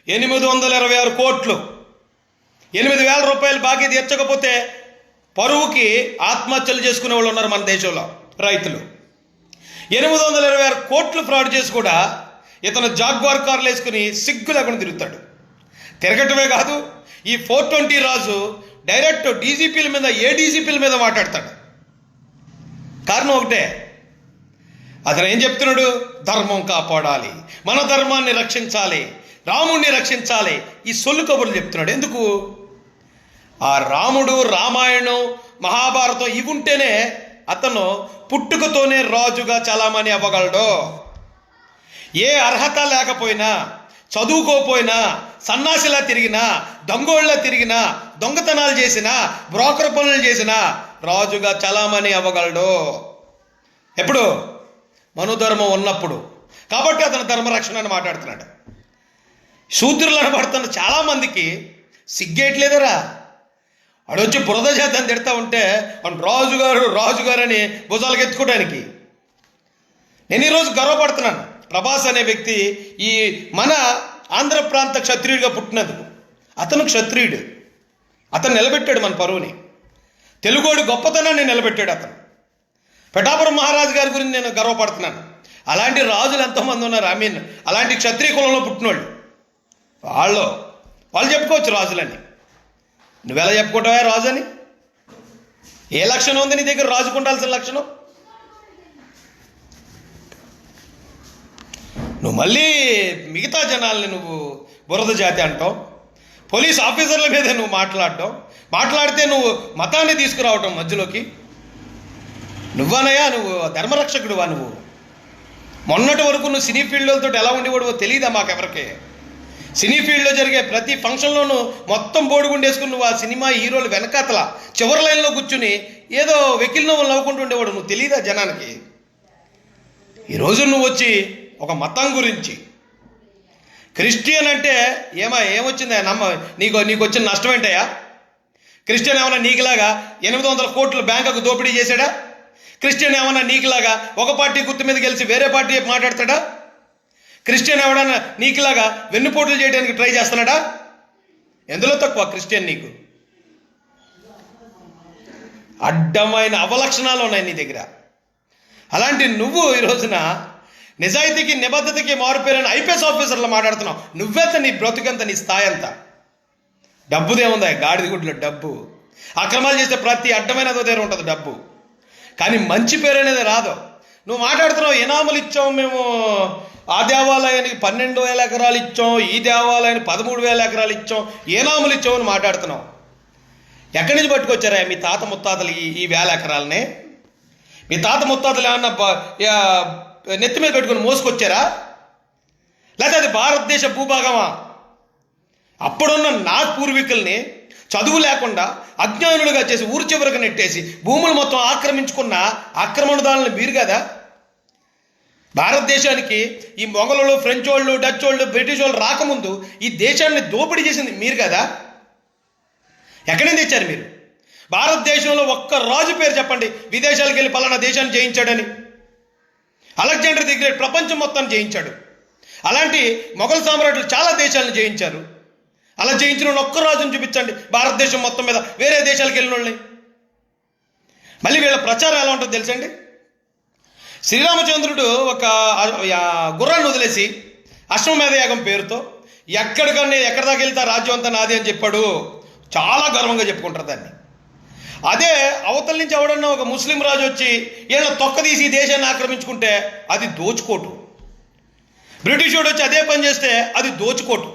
826 కోట్లు, 8,000 రూపాయలు బాకీ తీర్చకపోతే పరువుకి ఆత్మహత్యలు చేసుకునే వాళ్ళు ఉన్నారు మన దేశంలో. రైతులు 826 కోట్లు ఫ్రాడ్ చేసి కూడా ఇతను జాగ్వార్ కార్లు వేసుకుని సిగ్గు లేకుండా తిరుగుతాడు. తిరగటమే కాదు, ఈ 420 రాజు డైరెక్ట్ డీజీపీల మీద, ఏడీజీపీల మీద మాట్లాడతాడు. కారణం ఒకటే, అతను ఏం చెప్తున్నాడు? ధర్మం కాపాడాలి, మన ధర్మాన్ని రక్షించాలి, రాముణ్ణి రక్షించాలి, ఈ సొల్లు కబుర్లు చెప్తున్నాడు. ఎందుకు? ఆ రాముడు, రామాయణం, మహాభారతం ఇవి ఉంటేనే అతను పుట్టుకతోనే రాజుగా చలామణి అవ్వగలడు. ఏ అర్హత లేకపోయినా, చదువుకోపోయినా, సన్నాసిలా తిరిగినా, దొంగోళ్ళ తిరిగినా, దొంగతనాలు చేసినా, బ్రోకర్ పనులు చేసినా రాజుగా చలామణి అవ్వగలడు. ఎప్పుడు? మనుధర్మం ఉన్నప్పుడు. కాబట్టి అతను ధర్మరక్షణ అని మాట్లాడుతున్నాడు. శూద్రులు అనబడుతున్న చాలామందికి సిగ్గేయట్లేదరా? అడొచ్చి బురద చేద్దాన్ని తిడతా ఉంటే రాజుగారు అని భుజాలకు ఎత్తుకోవడానికి. నేను ఈరోజు గర్వపడుతున్నాను. ప్రభాస్ అనే వ్యక్తి ఈ మన ఆంధ్ర ప్రాంత క్షత్రియుడిగా పుట్టినందుకు. అతను క్షత్రియుడు, అతను నిలబెట్టాడు మన పరువుని. తెలుగోడు గొప్పతనాన్ని నిలబెట్టాడు అతను. పిఠాపురం మహారాజు గారి గురించి నేను గర్వపడుతున్నాను. అలాంటి రాజులు ఎంతోమంది ఉన్నారు. అలాంటి క్షత్రియ కులంలో పుట్టినోళ్ళు వాళ్ళు చెప్పుకోవచ్చు రాజులని. నువ్వెలా చెప్పుకుంటావా రాజు అని? ఏ లక్షణం ఉంది నీ దగ్గర రాజుకుండాల్సిన లక్షణం? నువ్వు మళ్ళీ మిగతా జనాల్ని నువ్వు బురద జాతి అంటావు. పోలీస్ ఆఫీసర్ల మీద నువ్వు మాట్లాడితే నువ్వు మతాన్ని తీసుకురావటం మధ్యలోకి. నువ్వనయ్యా, నువ్వు ధర్మరక్షకుడువా? నువ్వు మొన్నటి వరకు నువ్వు సినీ ఫీల్డ్లతో ఎలా ఉండేవాడువో తెలియదా మాకెవరికి? సినీ ఫీల్డ్లో జరిగే ప్రతి ఫంక్షన్లోనూ మొత్తం బోడిగుండేసుకుని నువ్వు ఆ సినిమా హీరోలు వెనకాతల చివరి లైన్లో కూర్చుని ఏదో వెకిల్ నవ్వులు నవ్వుకుంటూ ఉండేవాడు. నువ్వు తెలియదా జనానికి? ఈరోజు నువ్వు వచ్చి ఒక మతం గురించి, క్రిస్టియన్ అంటే ఏమొచ్చిందా నీకు వచ్చిన నష్టం ఏంటయ్యా? క్రిస్టియన్ ఏమన్నా నీకులాగా 800 కోట్లు బ్యాంకుకు దోపిడీ చేశాడా? క్రిస్టియన్ ఏమన్నా నీకులాగా ఒక పార్టీ గుర్తు మీద గెలిచి వేరే పార్టీ మాట్లాడతాడా? క్రిస్టియన్ ఎవడన్నా నీకులాగా వెన్నుపోట్లు చేయడానికి ట్రై చేస్తున్నాడా? ఎందులో తక్కువ క్రిస్టియన్ నీకు? అడ్డమైన అవలక్షణాలు ఉన్నాయి నీ దగ్గర. అలాంటి నువ్వు ఈ రోజున నిజాయితీకి నిబద్ధతకి మారుపేరైన ఐపీఎస్ ఆఫీసర్లు మాట్లాడుతున్నావు. నువ్వెంత, నీ బ్రతుకంత, నీ స్థాయి ఎంత? డబ్బుదేముందా? గాడిద గుడ్లో డబ్బు. అక్రమాలు చేస్తే ప్రతి అడ్డమైనదో దగ్గర ఉంటుంది డబ్బు, కానీ మంచి పేరు అనేది రాదు. నువ్వు మాట్లాడుతున్నావు ఇనాములు ఇచ్చాం మేము, ఆ దేవాలయానికి 12,000 ఎకరాలు ఇచ్చాం, ఈ దేవాలయానికి 13,000 ఎకరాలు ఇచ్చాం, ఏనాములు ఇచ్చామని మాట్లాడుతున్నావు. ఎక్కడి నుంచి పట్టుకొచ్చారా మీ తాత ముత్తాతలు ఈ 1,000 ఎకరాలని? మీ తాత ముత్తాతలు ఏమన్నా నెత్తి మీద పెట్టుకుని మోసుకొచ్చారా? లేకపోతే అది భారతదేశ భూభాగమా? అప్పుడున్న నా పూర్వీకుల్ని చదువు లేకుండా అజ్ఞానులుగా చేసి ఊరు చివరికి నెట్టేసి భూములు మొత్తం ఆక్రమించుకున్న ఆక్రమణదారులను మీరు కదా. భారతదేశానికి ఈ మొఘలులు, ఫ్రెంచ్ వాళ్ళు, డచ్ వాళ్ళు, బ్రిటిష్ వాళ్ళు రాకముందు ఈ దేశాన్ని దోపిడీ చేసింది మీరు కదా. ఎక్కడి నుంచి తెచ్చారు మీరు? భారతదేశంలో ఒక్క రాజు పేరు చెప్పండి విదేశాలకు వెళ్ళి పలానా దేశాన్ని జయించాడని. అలెగ్జాండర్ ది గ్రేట్ ప్రపంచం మొత్తం జయించాడు. అలాంటి మొఘల్ సామ్రాట్లు చాలా దేశాలను జయించారు. అలా జయించిన ఒక్క రాజును చూపించండి భారతదేశం మొత్తం మీద, వేరే దేశాలకు వెళ్ళిన వాళ్ళని. మళ్ళీ వీళ్ళ ప్రచారం ఎలా ఉంటుందో తెలుసండి. శ్రీరామచంద్రుడు ఒక గుర్రాన్ని వదిలేసి అశ్వమేధ యాగం పేరుతో ఎక్కడి దాకా వెళ్తే రాజ్యం అంతా నాది అని చెప్పాడు. చాలా గర్వంగా చెప్పుకుంటారు దాన్ని. అదే అవతల నుంచి ఎవడన్నా ఒక ముస్లిం రాజు వచ్చి వీళ్ళ తొక్క తీసి ఈ దేశాన్ని ఆక్రమించుకుంటే అది దోచుకోటు. బ్రిటిష్ వాడు వచ్చి అదే పని చేస్తే అది దోచుకోటు.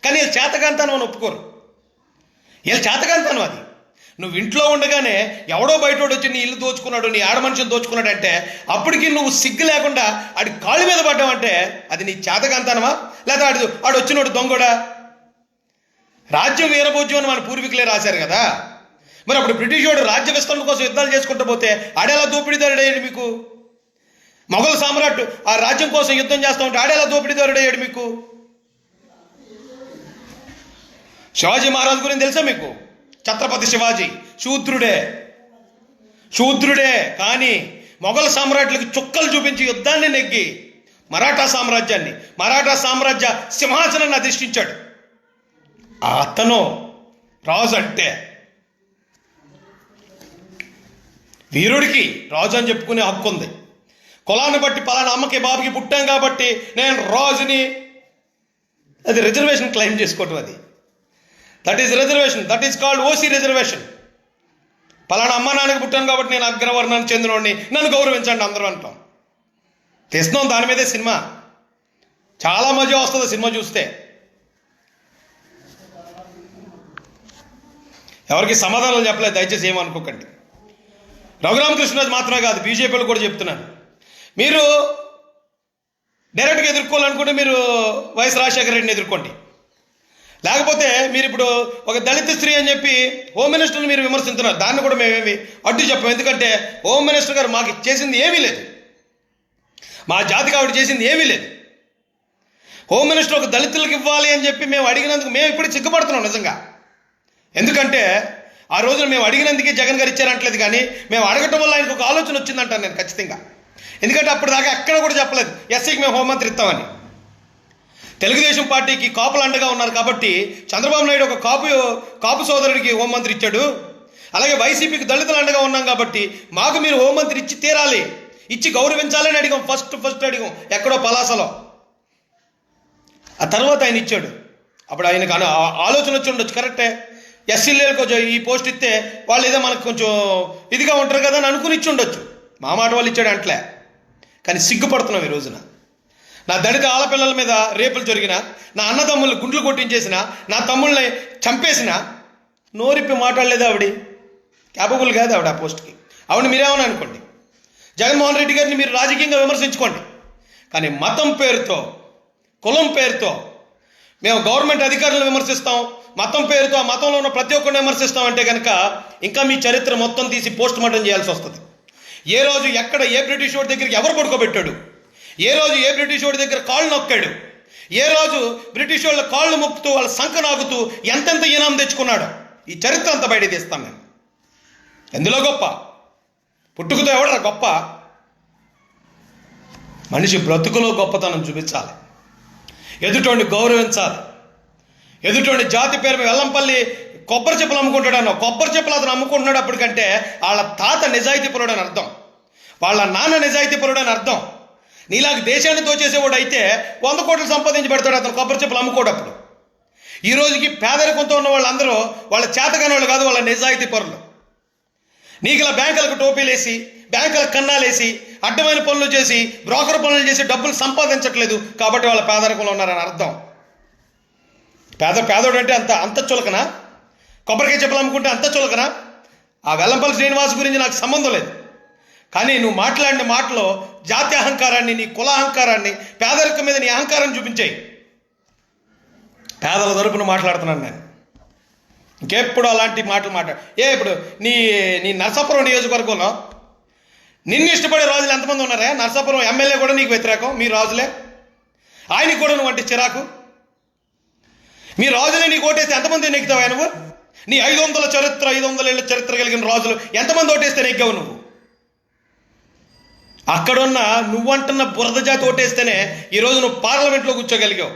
కానీ వీళ్ళు చేతకాంతాను అని ఒప్పుకోరు. వీళ్ళు చేతకాంతాను అది. నువ్వు ఇంట్లో ఉండగానే ఎవడో బయటోడు వచ్చి నీ ఇల్లు దోచుకున్నాడు, నీ ఆడ మనిషిని దోచుకున్నాడు అంటే అప్పటికి నువ్వు సిగ్గు లేకుండా ఆడి కాళ్ళ మీద పడ్డావంటే అది నీ చేతకాంతానమా, లేదా ఆడు వచ్చినోడు దొంగడా? రాజ్యం వీరభోజ్యం అని మన పూర్వీకులే రాశారు కదా. మరి అప్పుడు బ్రిటిష్ వాడు రాజ్య విస్తరణ కోసం యుద్ధాలు చేసుకుంటూ పోతే ఆడేలా దోపిడీదారుడయ్యాడు మీకు? మొఘల్ సామ్రాట్ ఆ రాజ్యం కోసం యుద్ధం చేస్తూ ఉంటే ఆడేలా దోపిడీదారుడయ్యాడు మీకు? శివాజీ మహారాజ్ గురించి తెలుసా మీకు? ఛత్రపతి శివాజీ శూద్రుడే కానీ మొఘల్ సామ్రాట్లకి చుక్కలు చూపించి యుద్ధాన్ని నెగ్గి మరాఠా సామ్రాజ్య సింహాసనాన్ని అధిష్ఠించాడు. అతను రాజు అంటే వీరుడికి రాజు అని చెప్పుకునే హక్కు ఉంది. కులాన్ని బట్టి పలానా అమ్మకి బాబుకి పుట్టాం కాబట్టి నేను రాజుని, అది రిజర్వేషన్ క్లెయిమ్ చేసుకోవటం. అది that is reservation, that is called OC reservation. పలానా అమ్మ నాన్నకి పుట్టాను కాబట్టి నేను అగ్రవర్ణానికి చెందినోడిని, నన్ను గౌరవించండి అందరూ అంటాం. తెస్తున్నాం దాని మీదే సినిమా. చాలా మజా వస్తుంది సినిమా చూస్తే. ఎవరికి సమాధానాలు చెప్పలేదు, దయచేసి ఏమనుకోకండి. రఘురామకృష్ణరాజు మాత్రమే కాదు, బీజేపీలు కూడా చెప్తున్నాను. మీరు డైరెక్ట్గా ఎదుర్కోవాలనుకుంటే మీరు వైఎస్ రాజశేఖర రెడ్డిని ఎదుర్కోండి. లేకపోతే మీరు ఇప్పుడు ఒక దళిత స్త్రీ అని చెప్పి హోమ్ మినిస్టర్ని మీరు విమర్శిస్తున్నారు. దాన్ని కూడా మేమేమి అడ్డు చెప్పాం. ఎందుకంటే హోమ్ మినిస్టర్ గారు మాకు చేసింది ఏమీ లేదు, మా జాతికి ఆవిడ చేసింది ఏమీ లేదు. హోమ్ మినిస్టర్ ఒక దళితులకు ఇవ్వాలి అని చెప్పి మేము అడిగినందుకు మేము ఇప్పుడు సిగ్గుపడుతున్నాం నిజంగా. ఎందుకంటే ఆ రోజున మేము అడిగినందుకే జగన్ గారు ఇచ్చారంటలేదు, కానీ మేము అడగటం వల్ల ఆయనకు ఒక ఆలోచన వచ్చిందంటాను నేను ఖచ్చితంగా. ఎందుకంటే అప్పుడు దాకా ఎక్కడ కూడా చెప్పలేదు ఎస్సీకి మేము హోంమంత్రి ఇస్తామని. తెలుగుదేశం పార్టీకి కాపులు అండగా ఉన్నారు కాబట్టి చంద్రబాబు నాయుడు ఒక కాపు సోదరుడికి హోంమంత్రి ఇచ్చాడు. అలాగే వైసీపీకి దళితులు అండగా ఉన్నాం కాబట్టి మాకు మీరు హోంమంత్రి ఇచ్చి తీరాలి, ఇచ్చి గౌరవించాలని అడిగాం. ఫస్ట్ అడిగాం ఎక్కడో పలాసలో. ఆ తర్వాత ఆయన ఇచ్చాడు. అప్పుడు ఆయనకు ఆలోచన వచ్చి ఉండొచ్చు, కరెక్టే, ఎస్సీలకు కొంచెం ఈ పోస్ట్ ఇస్తే వాళ్ళు ఏదో మనకు కొంచెం ఇదిగా ఉంటారు కదా అని అనుకుని ఇచ్చి ఉండొచ్చు. మా మాట వాళ్ళు ఇచ్చాడు అంటలే, కానీ సిగ్గుపడుతున్నాం ఈ రోజున. నా దళిత ఆడపిల్లల మీద రేపులు జరిగినా, నా అన్నదమ్ముల్ని గుండ్లు కొట్టించేసిన, నా తమ్ముళ్ళని చంపేసిన నోరిప్పి మాట్లాడలేదు. ఆవిడ క్యాపబుల్ కాదు ఆవిడ ఆ పోస్ట్కి. ఆవిడ మీరేమని అనుకోండి, జగన్మోహన్ రెడ్డి గారిని మీరు రాజకీయంగా విమర్శించుకోండి, కానీ మతం పేరుతో, కులం పేరుతో మేము గవర్నమెంట్ అధికారులను విమర్శిస్తాం, మతం పేరుతో ఆ మతంలో ఉన్న ప్రతి ఒక్కరిని విమర్శిస్తామంటే కనుక ఇంకా మీ చరిత్ర మొత్తం తీసి పోస్ట్ మార్టం చేయాల్సి వస్తుంది. ఏ రోజు ఎక్కడ ఏ బ్రిటిష్ వాడి దగ్గరికి ఎవరు పడుకోబెట్టాడు, ఏ రోజు ఏ బ్రిటిష్ వాడి దగ్గర కాళ్ళు నొక్కాడు, ఏ రోజు బ్రిటిష్ వాళ్ళ కాళ్ళు మొక్కుతూ వాళ్ళ సంఖ నాగుతూ ఎంతెంత ఇనాం తెచ్చుకున్నాడు, ఈ చరిత్ర అంతా బయట తీస్తాం మేము. ఎందులో గొప్ప? పుట్టుకతో ఎవడరా గొప్ప? మనిషి బ్రతుకులో గొప్పతనం చూపించాలి, ఎదుటోడిని గౌరవించాలి, ఎదుటోడిని జాతి పేరు మీద వెల్లంపల్లి కొబ్బరి చెప్పులు అమ్ముకుంటాడు అన్నావు. కొబ్బరి చెప్పులు అతను అమ్ముకుంటున్నాడు అప్పటికంటే వాళ్ళ తాత నిజాయితీ పరుడు అని అర్థం, వాళ్ళ నాన్న నిజాయితీ పరుడు అని అర్థం. నీలాగా దేశాన్ని దోచేసేవాడు అయితే 100 కోట్లు సంపాదించి పెడతాడు అతను కొబ్బరి చెప్పులు అమ్ముకోడప్పుడు. ఈ రోజుకి పేదరికంతో ఉన్న వాళ్ళందరూ వాళ్ళ చేతగాని వాళ్ళు కాదు, వాళ్ళ నిజాయితీ పరులు. నీకు ఇలా బ్యాంకులకు టోపీలేసి, బ్యాంకులకు కన్నాలేసి, అడ్డమైన పనులు చేసి, బ్రోకర్ పనులు చేసి డబ్బులు సంపాదించట్లేదు కాబట్టి వాళ్ళ పేదరికంలో ఉన్నారని అర్థం. పేదోడు అంటే అంత చులకనా? కొబ్బరికాయ చెప్పులు అమ్ముకుంటే అంత చులకనా? ఆ వెల్లంపల్లి శ్రీనివాస్ గురించి నాకు సంబంధం లేదు. కానీ నువ్వు మాట్లాడిన మాటలో జాతి అహంకారాన్ని, నీ కుల అహంకారాన్ని, పేదరికం మీద నీ అహంకారాన్ని చూపించాయి. పేదల తరపున మాట్లాడుతున్నాను నేను. ఇంకెప్పుడు అలాంటి మాటలు ఇప్పుడు నీ నరసాపురం నియోజకవర్గంలో నిన్ను ఇష్టపడే రాజులు ఎంతమంది ఉన్నారా? నరసాపురం ఎమ్మెల్యే కూడా నీకు వ్యతిరేకం, మీ రాజులే. ఆయనకి కూడా నువ్వు అంటే చిరాకు. మీ రాజులే నీకు ఓటేస్తే ఎంతమంది నెగ్గుతావా నువ్వు? నీ 500 ఏళ్ళ చరిత్ర కలిగిన రాజులు ఎంతమంది ఓటేస్తే నెగ్గావు నువ్వు? అక్కడున్న నువ్వంటున్న బురద జాతి ఓటేస్తేనే ఈరోజు నువ్వు పార్లమెంట్లో కూర్చోగలిగావు.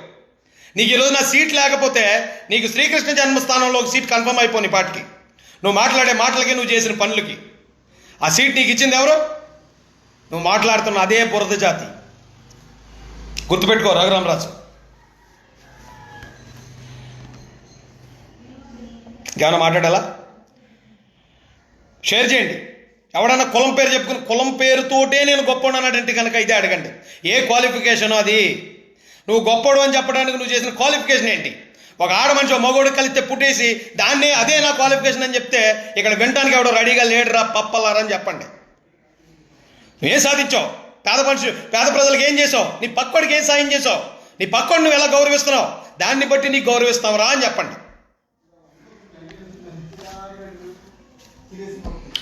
నీకు ఈరోజు నా సీట్ లేకపోతే నీకు శ్రీకృష్ణ జన్మస్థానంలో ఒక సీట్ కన్ఫర్మ్ అయిపోయి పాటికి. నువ్వు మాట్లాడే మాటలకి, నువ్వు చేసిన పనులకి ఆ సీట్ నీకు ఇచ్చింది ఎవరు? నువ్వు మాట్లాడుతున్న అదే బురద జాతి. గుర్తుపెట్టుకో రఘురామరాజు. ఏమైనా మాట్లాడాలా? షేర్ చేయండి. ఎవడన్నా కులం పేరు చెప్పుకుని కులం పేరుతోటే నేను గొప్పవాడు అన్నాడంటే కనుక ఇదే అడగండి. ఏ క్వాలిఫికేషన్ అది? నువ్వు గొప్పవాడు అని చెప్పడానికి నువ్వు చేసిన క్వాలిఫికేషన్ ఏంటి? ఒక ఆడ మనిషి ఒక మగోడు కలిస్తే పుట్టేసి దాన్నే అదే నా క్వాలిఫికేషన్ అని చెప్తే ఇక్కడ వినటానికి ఎవడో రెడీగా లేడురా పప్పలారా అని చెప్పండి. నువ్వేం సాధించావు? పేద ప్రజలకు ఏం చేసావు? నీ పక్కోడికి ఏం సాయం చేసావు? నీ పక్కోడు నువ్వు ఎలా గౌరవిస్తున్నావు? దాన్ని బట్టి నీకు గౌరవిస్తావురా అని చెప్పండి.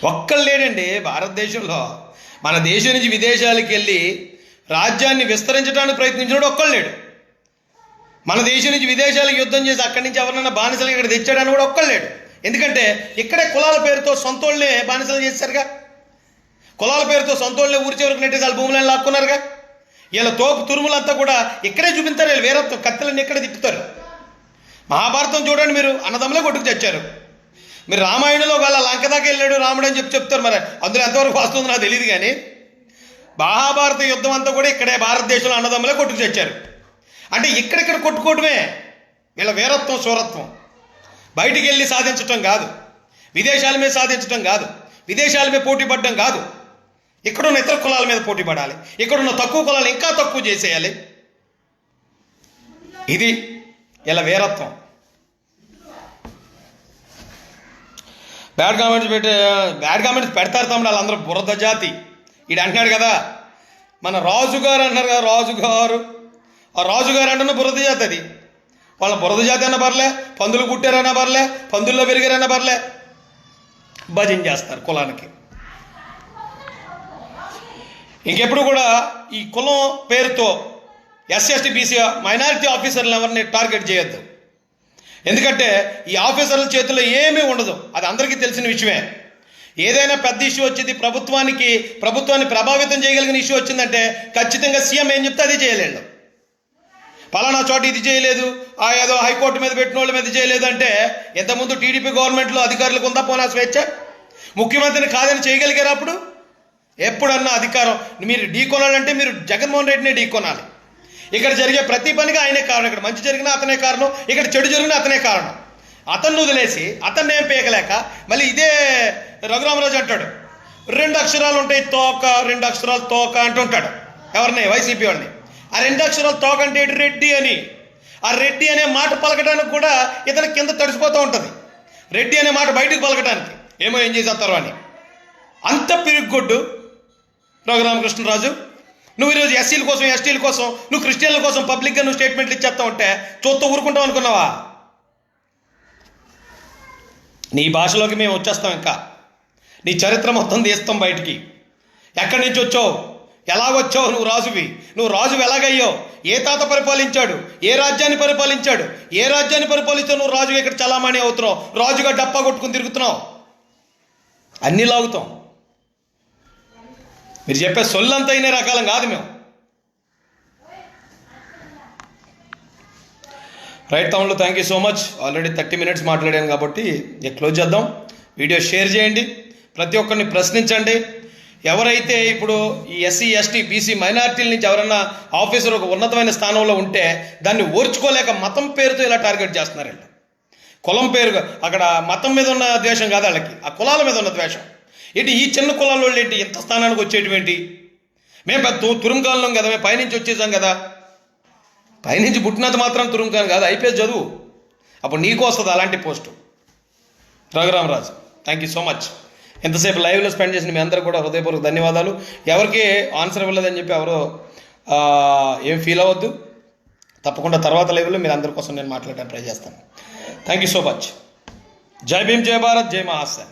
ఒక్కళ్ళు లేడండి భారతదేశంలో. మన దేశం నుంచి విదేశాలకు వెళ్ళి రాజ్యాన్ని విస్తరించడానికి ప్రయత్నించినాడు ఒక్కళ్ళు లేడు. మన దేశం నుంచి విదేశాలకు యుద్ధం చేసి అక్కడి నుంచి ఎవరినైనా బానిసలు ఇక్కడ తెచ్చాడని కూడా ఒక్కళ్ళు లేడు. ఎందుకంటే ఇక్కడే కులాల పేరుతో సొంతోళ్ళనే బానిసలు చేశారుగా. కులాల పేరుతో సొంతోళ్ళనే ఊరి చివరికి నెట్టేసి వాళ్ళ భూములను లాక్కున్నారుగా. వీళ్ళ తోపు తురుములంతా కూడా ఇక్కడే చూపిస్తారు. వీళ్ళు వీరత్వం కత్తులన్నీ ఇక్కడే తిప్పుతారు. మహాభారతం చూడండి, మీరు అన్నదమ్ములే కొట్టుకు తెచ్చారు. మీరు రామాయణంలో వాళ్ళ లంక దాకా వెళ్ళాడు రాముడు అని చెప్తారు. మరి అందులో ఎంతవరకు వస్తుందో నాకు తెలియదు. కానీ మహాభారత యుద్ధం అంతా కూడా ఇక్కడే భారతదేశంలో అన్నదమ్ములే కొట్టుకు తెచ్చారు. అంటే ఇక్కడిక్కడ కొట్టుకోవడమే వీళ్ళ వీరత్వం, శూరత్వం. బయటికి వెళ్ళి సాధించటం కాదు, విదేశాల మీద సాధించటం కాదు, విదేశాల మీద పోటీ పడడం కాదు. ఇక్కడున్న ఇతర కులాల మీద పోటీ పడాలి, ఇక్కడున్న తక్కువ కులాలు ఇంకా తక్కువ చేసేయాలి. ఇది ఇలా వీరత్వం. బ్యాడ్ కామెంట్స్ పెడతారు తమ్ముడు వాళ్ళందరూ బురద జాతి. ఈడు అంటున్నాడు కదా, మన రాజుగారు అంటున్నారు కదా, రాజుగారు. ఆ రాజుగారు అంటున్న బురద జాతి. అది వాళ్ళ బురద జాతి అన్న పర్లే, పందులు పుట్టారన్నా పర్లే, పందుల్లో పెరిగారన్నా పర్లే, భజన చేస్తారు కులానికి. ఇంకెప్పుడు కూడా ఈ కులం పేరుతో ఎస్సీ బీసీ మైనారిటీ ఆఫీసర్లు ఎవరిని టార్గెట్ చేయొద్దు. ఎందుకంటే ఈ ఆఫీసర్ల చేతిలో ఏమీ ఉండదు, అది అందరికీ తెలిసిన విషయమే. ఏదైనా పెద్ద ఇష్యూ వచ్చింది, ప్రభుత్వాన్ని ప్రభావితం చేయగలిగిన ఇష్యూ వచ్చిందంటే ఖచ్చితంగా సీఎం ఏం చెప్తే అది చేయలేడు. పలానా చోట ఇది చేయలేదు, ఏదో హైకోర్టు మీద పెట్టిన వాళ్ళ మీద చేయలేదు అంటే ఇంతకుముందు టీడీపీ గవర్నమెంట్లో అధికారులకు ఉందా పోనా స్వేచ్ఛ? ముఖ్యమంత్రిని కాదని చేయగలిగారు అప్పుడు? ఎప్పుడన్నా అధికారం మీరు ఢీకొనాలంటే మీరు జగన్మోహన్ రెడ్డినే ఢీకొనాలి. ఇక్కడ జరిగే ప్రతి పనికి ఆయనే కారణం. ఇక్కడ మంచి జరిగినా అతనే కారణం, ఇక్కడ చెడు జరిగినా అతనే కారణం. అతన్ని వదిలేసి అతన్ని ఏం పేయకలేక మళ్ళీ ఇదే రఘురామరాజు అంటాడు 2 అక్షరాలు ఉంటాయి తోక, 2 అక్షరాలు తోక అంటుంటాడు. ఎవరిని? వైసీపీ వాడిని. ఆ 2 అక్షరాలు తోక అంటే రెడ్డి అని. ఆ రెడ్డి అనే మాట పలకడానికి కూడా ఇతను కింద తడిసిపోతూ ఉంటుంది. రెడ్డి అనే మాట బయటకు పలకడానికి ఏమో ఏం చేసేస్తారు అని. అంత పిరిగొడ్డు రఘురామకృష్ణరాజు. నువ్వు ఈరోజు ఎస్సీల కోసం, ఎస్టీల కోసం, నువ్వు క్రిస్టియన్ల కోసం పబ్లిక్గా నువ్వు స్టేట్మెంట్లు ఇచ్చేస్తా ఉంటే చూస్తూ ఊరుకుంటావు అనుకున్నావా? నీ భాషలోకి మేము వచ్చేస్తాం. ఇంకా నీ చరిత్ర మొత్తం తీస్తాం బయటికి. ఎక్కడి నుంచి వచ్చావు, ఎలాగొచ్చావు? నువ్వు రాజువి. నువ్వు రాజువి ఎలాగయ్యావు? ఏ తాత పరిపాలించాడు? ఏ రాజ్యాన్ని పరిపాలించాడు? ఏ రాజ్యాన్ని పరిపాలిస్తే నువ్వు రాజుగా ఇక్కడ చలామణి అవుతున్నావు? రాజుగా డప్పా కొట్టుకుని తిరుగుతున్నావు. అన్నీ లాగుతాం. మీరు చెప్పే సొల్లంతా అయిన రకాలం కాదు మేము. రైట్ తమ్ముళ్ళు, thank you so much. Already 30 minutes మాట్లాడాను కాబట్టి ఇక క్లోజ్ చేద్దాం. వీడియో షేర్ చేయండి, ప్రతి ఒక్కరిని ప్రశ్నించండి. ఎవరైతే ఇప్పుడు ఈ ఎస్సీ ఎస్టీ బీసీ మైనారిటీల నుంచి ఎవరన్నా ఆఫీసర్ ఒక ఉన్నతమైన స్థానంలో ఉంటే దాన్ని ఓర్చుకోలేక మతం పేరుతో ఇలా టార్గెట్ చేస్తున్నారండి. కులం పేరు, అక్కడ మతం మీద ఉన్న ద్వేషం కాదు వాళ్ళకి, ఆ కులాల మీద ఉన్న ద్వేషం. ఏంటి ఈ చిన్న కులాల వాళ్ళు ఏంటి ఎంత స్థానానికి వచ్చేటువంటి? మేము పెద్ద తురుంకాలం కదా, మేము పైనుంచి వచ్చేసాం కదా. పైనుంచి పుట్టినంత మాత్రం తురుంకాను కాదు, ఐపీఎస్ చదువు, అప్పుడు నీకు వస్తుంది అలాంటి post. Raghuramaraju, thank you so much. ఎంతసేపు లైవ్లో స్పెండ్ చేసిన మీ అందరూ కూడా హృదయపూర్వక ధన్యవాదాలు. ఎవరికి ఆన్సర్ ఇవ్వలేదని చెప్పి ఎవరో ఏం ఫీల్ అవ్వద్దు. తప్పకుండా తర్వాత లైవ్లో మీరు అందరి కోసం నేను మాట్లాడడానికి ట్రై చేస్తాను. Thank you so much. జై భీమ్, జై భారత్, జై మహాశయ.